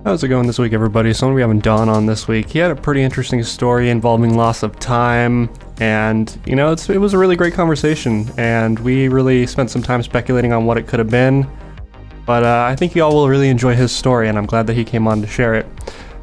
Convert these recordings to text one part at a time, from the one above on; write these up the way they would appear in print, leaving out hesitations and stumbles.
How's it going this week, everybody? Someone we having Don on this week. He had a pretty interesting story involving loss of time, and it was a really great conversation, and we really spent some time speculating on what it could have been. But I think you all will really enjoy his story, and I'm glad that he came on to share it.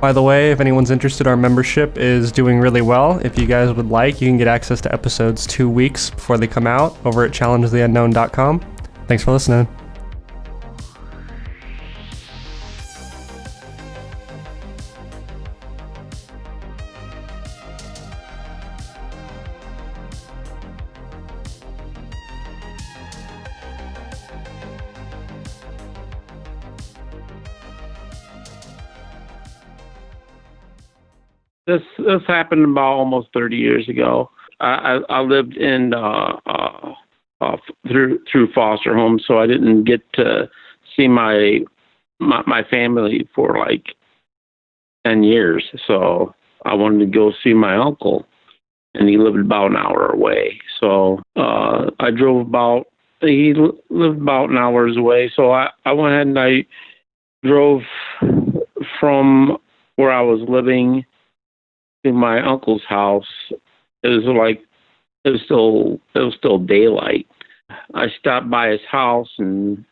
By the way, if anyone's interested, our membership is doing really well. If you guys would like, you can get access to episodes 2 weeks before they come out over at challengetheUnknown.com. Thanks for listening. This happened about almost 30 years ago. I lived in through foster homes, so I didn't get to see my family for like 10 years. So I wanted to go see my uncle, and he lived about an hour away. So I drove about. He lived about an hour's away. So I went ahead and I drove from where I was living to my uncle's house. It was still daylight. I stopped by his house and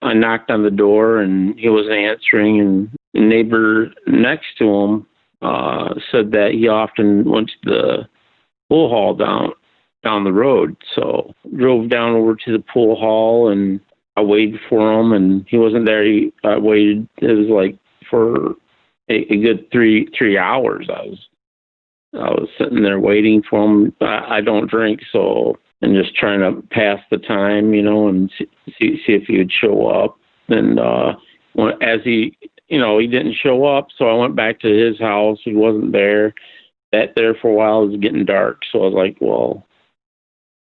I knocked on the door and he wasn't answering, and the neighbor next to him said that he often went to the pool hall down the road. So drove down over to the pool hall and I waited for him, and he wasn't there. I waited. It was like for a good three hours. I was sitting there waiting for him. I don't drink, so, and just trying to pass the time, and see if he would show up. And as he didn't show up, so I went back to his house. He wasn't there. Sat there for a while. It was getting dark, so I was like, well,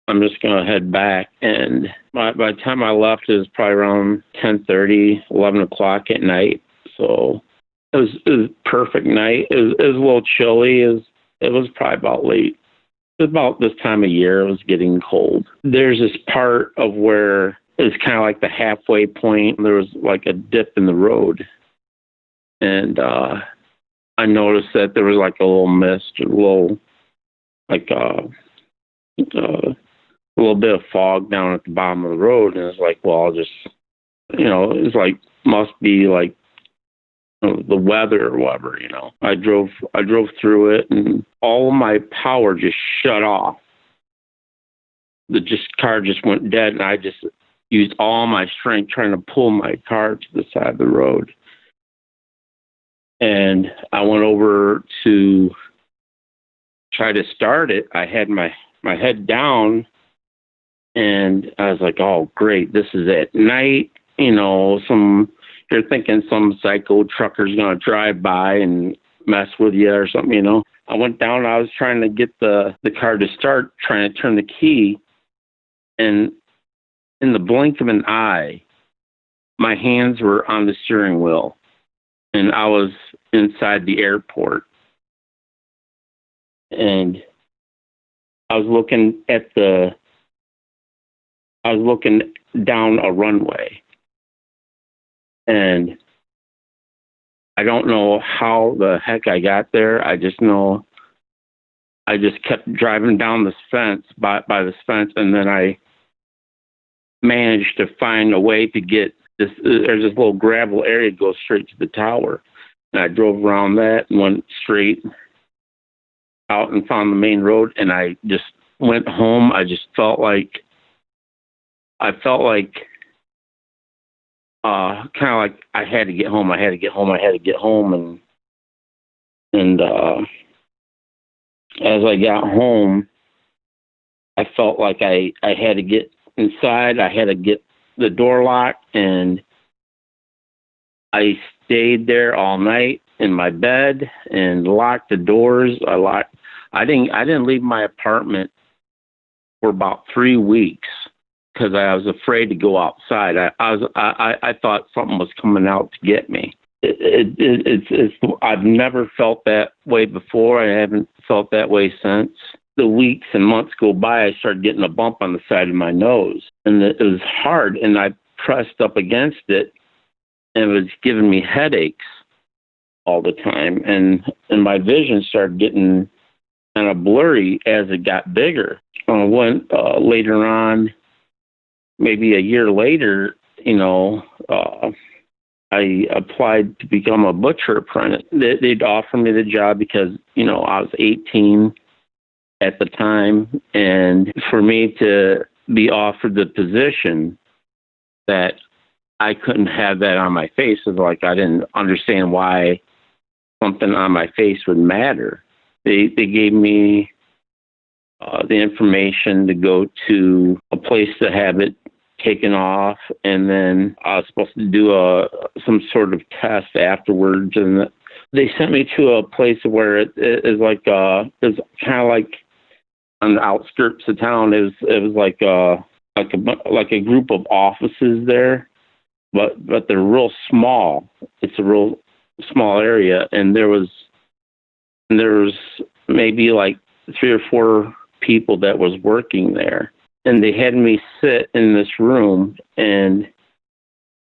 I'm just gonna head back. And by the time I left, it was probably around 10:30, 11 o'clock at night. So it was a perfect night. It was a little chilly. It was probably about late. It was about this time of year. It was getting cold. There's this part of where it's kind of like the halfway point. There was like a dip in the road. And I noticed that there was like a little mist, a little bit of fog down at the bottom of the road. And it's like, well, I'll just, it's like, must be like the weather or whatever. I drove through it, and all of my power just shut off. The car just went dead, and I just used all my strength trying to pull my car to the side of the road. And I went over to try to start it. I had my head down, and I was like, oh, great, this is at night. You're thinking some psycho trucker's going to drive by and mess with you or something, I went down. I was trying to get the car to start, trying to turn the key. And in the blink of an eye, my hands were on the steering wheel, and I was inside the airport. And I was looking down a runway. And I don't know how the heck I got there. I just know I just kept driving down this fence, by this fence, and then I managed to find a way to get this. There's this little gravel area that goes straight to the tower. And I drove around that and went straight out and found the main road, and I just went home. I just felt like kind of like I had to get home. And as I got home, I felt like I had to get inside. I had to get the door locked, and I stayed there all night in my bed and locked the doors. I didn't leave my apartment for about 3 weeks, because I was afraid to go outside. I thought something was coming out to get me. I've never felt that way before. I haven't felt that way since. The weeks and months go by, I started getting a bump on the side of my nose, and it was hard. And I pressed up against it, and it was giving me headaches. all the time, and my vision started getting kind of blurry as it got bigger. When later on, maybe a year later, I applied to become a butcher apprentice. They'd offer me the job because I was 18 at the time, and for me to be offered the position, that I couldn't have that on my face. It was like I didn't understand why something on my face would matter. They gave me the information to go to a place to have it taken off, and then I was supposed to do some sort of test afterwards. And they sent me to a place where it is like it was kind of like on the outskirts of town. It was like a group of offices there, but they're real small. It's a real small area, and there was maybe like 3 or 4 people that was working there, and they had me sit in this room, and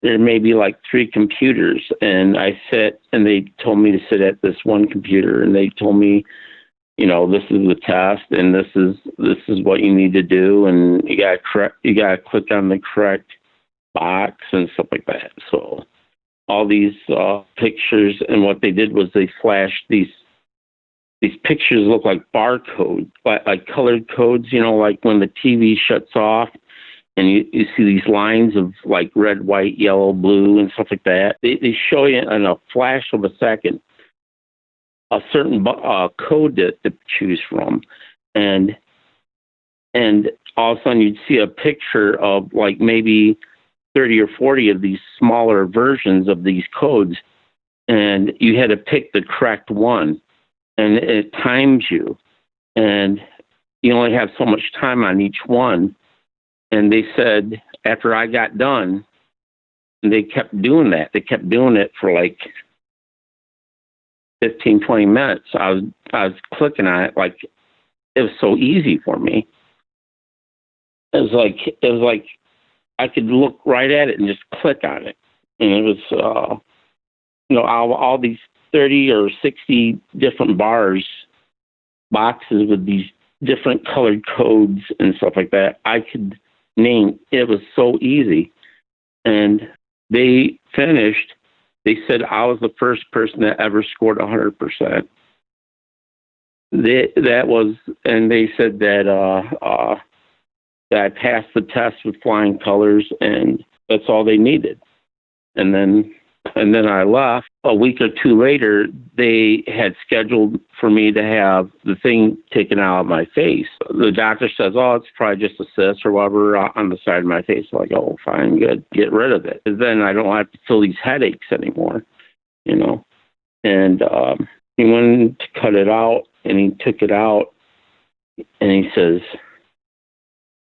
there may be like 3 computers, and I sit, and they told me to sit at this one computer, and they told me, this is the test, and this is what you need to do, and you gotta click on the correct box and stuff like that. So all these pictures, and what they did was they flashed these pictures look like barcodes, like colored codes, like when the TV shuts off and you see these lines of like red, white, yellow, blue, and stuff like that. They show you in a flash of a second a certain code to choose from. And all of a sudden you'd see a picture of like maybe 30 or 40 of these smaller versions of these codes, and you had to pick the correct one. And it times you, and you only have so much time on each one. And they said after I got done, they kept doing that. They kept doing it for like 15, 20 minutes. I was clicking on it like it was so easy for me. It was like I could look right at it and just click on it, and it was all these 30 or 60 different boxes with these different colored codes and stuff like that. I could name. It was so easy. And they finished. They said I was the first person that ever scored 100%. That was, and they said that I passed the test with flying colors, and that's all they needed. And then I left. A week or 2 later, they had scheduled for me to have the thing taken out of my face. The doctor says, "Oh, it's probably just a cyst or whatever on the side of my face." I'm like, "Oh, fine, good. Get rid of it. Then I don't have to feel these headaches anymore, And he went to cut it out, and he took it out, and he says,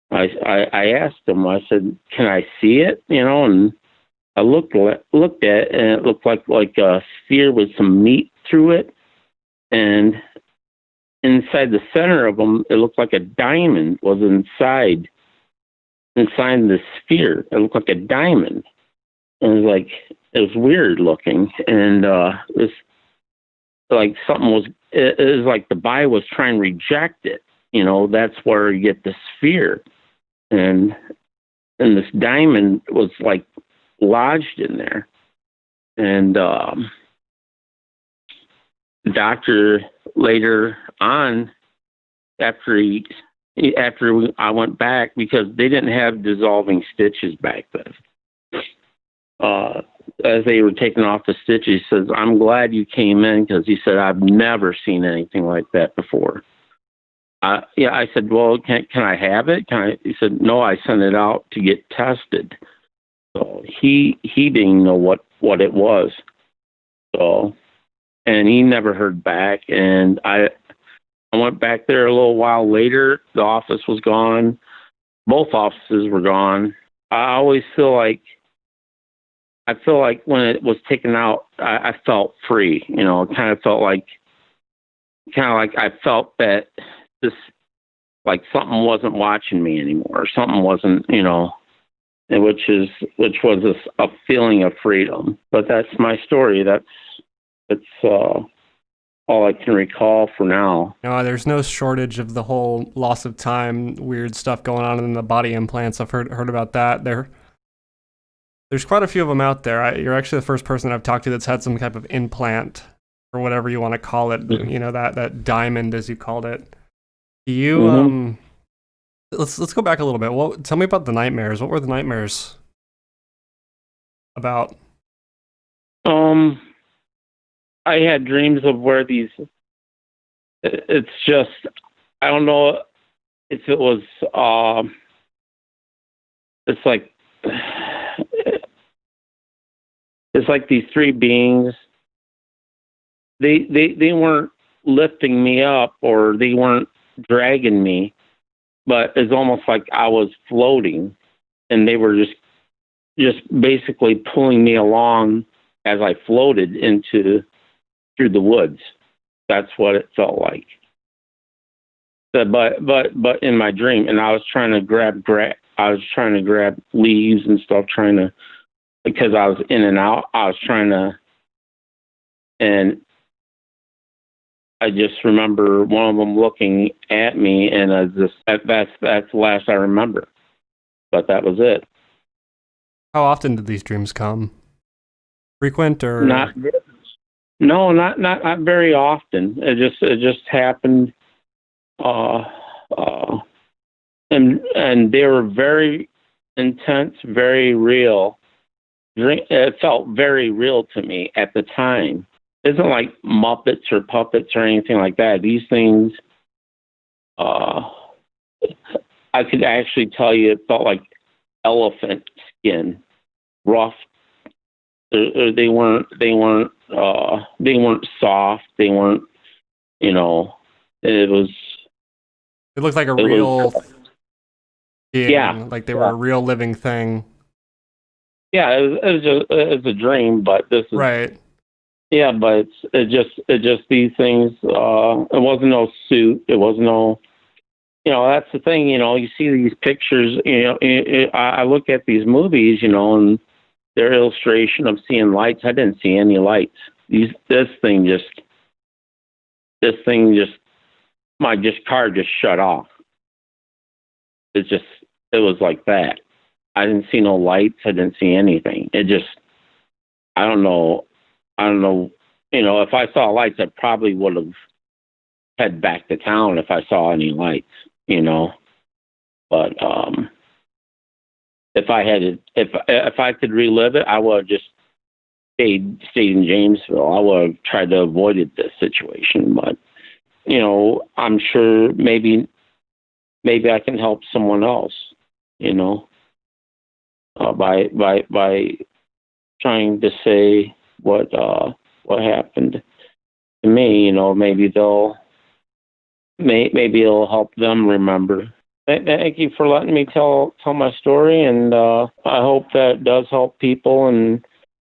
I asked him, I said, "Can I see it?" And I looked at it, and it looked like a sphere with some meat through it. And inside the center of them, it looked like a diamond was inside the sphere. It looked like a diamond. And it was weird looking. And it was like it was like the body was trying to reject it. That's where you get the sphere. And this diamond was like lodged in there. And the doctor later on, after I went back, because they didn't have dissolving stitches back then. As they were taking off the stitches, he says, "I'm glad you came in," because he said, "I've never seen anything like that before." I said, "Well, can I have it?" He said, "No, I sent it out to get tested." So he didn't know what it was. So, and he never heard back. And I went back there a little while later. The office was gone. Both offices were gone. I always feel like when it was taken out, I felt free. It kind of like I felt that this, like something wasn't watching me anymore. Something wasn't, which was a feeling of freedom. But that's my story. That's It's all I can recall for now. No, there's no shortage of the whole loss of time, weird stuff going on in the body implants. I've heard about that. There's quite a few of them out there. You're actually the first person that I've talked to that's had some type of implant or whatever you want to call it. Mhm. You know, that diamond, as you called it. You Mhm. let's go back a little bit. Tell me about the nightmares. What were the nightmares about? I had dreams of where these. It's just I don't know if it was. It's like it's like these three beings. They weren't lifting me up or they weren't dragging me, but it's almost like I was floating, and they were just basically pulling me along as I floated through the woods. That's what it felt like. But in my dream, and I was trying to I was trying to grab leaves and stuff, because I was in and out. I was trying to, and I just remember one of them looking at me, and that's the last I remember. But that was it. How often did these dreams come? Frequent or Not no, not very often. It just happened, uh, uh, and they were very intense, very real. It felt very real to me at the time. It isn't like Muppets or puppets or anything like that. These things, uh, I could actually tell you, it felt like elephant skin, rough. They weren't. They weren't soft. They weren't. You know. It was. it looked like a It real was. being, Yeah. like they were a real living thing. Yeah. It was a dream, but this is. Right. Yeah, but it just these things. It wasn't no suit. It wasn't no. That's the thing. You see these pictures. I look at these movies. And their illustration of seeing lights. I didn't see any lights. This thing just my car just shut off. It was like that. I didn't see no lights. I didn't see anything. It just I don't know. I don't know. If I saw lights, I probably would have head back to town if I saw any lights. But if I could relive it, I would have just stayed in Jamesville. I would have tried to avoid this situation. But I'm sure maybe I can help someone else. By trying to say what happened to me. Maybe maybe it'll help them remember. Thank you for letting me tell my story, and I hope that does help people. And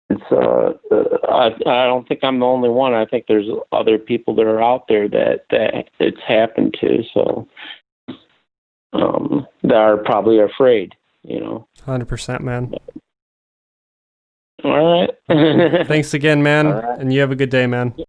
it's I don't think I'm the only one. I think there's other people that are out there that it's happened to. So that are probably afraid. 100%, man. All right. Thanks again, man. All right. And you have a good day, man.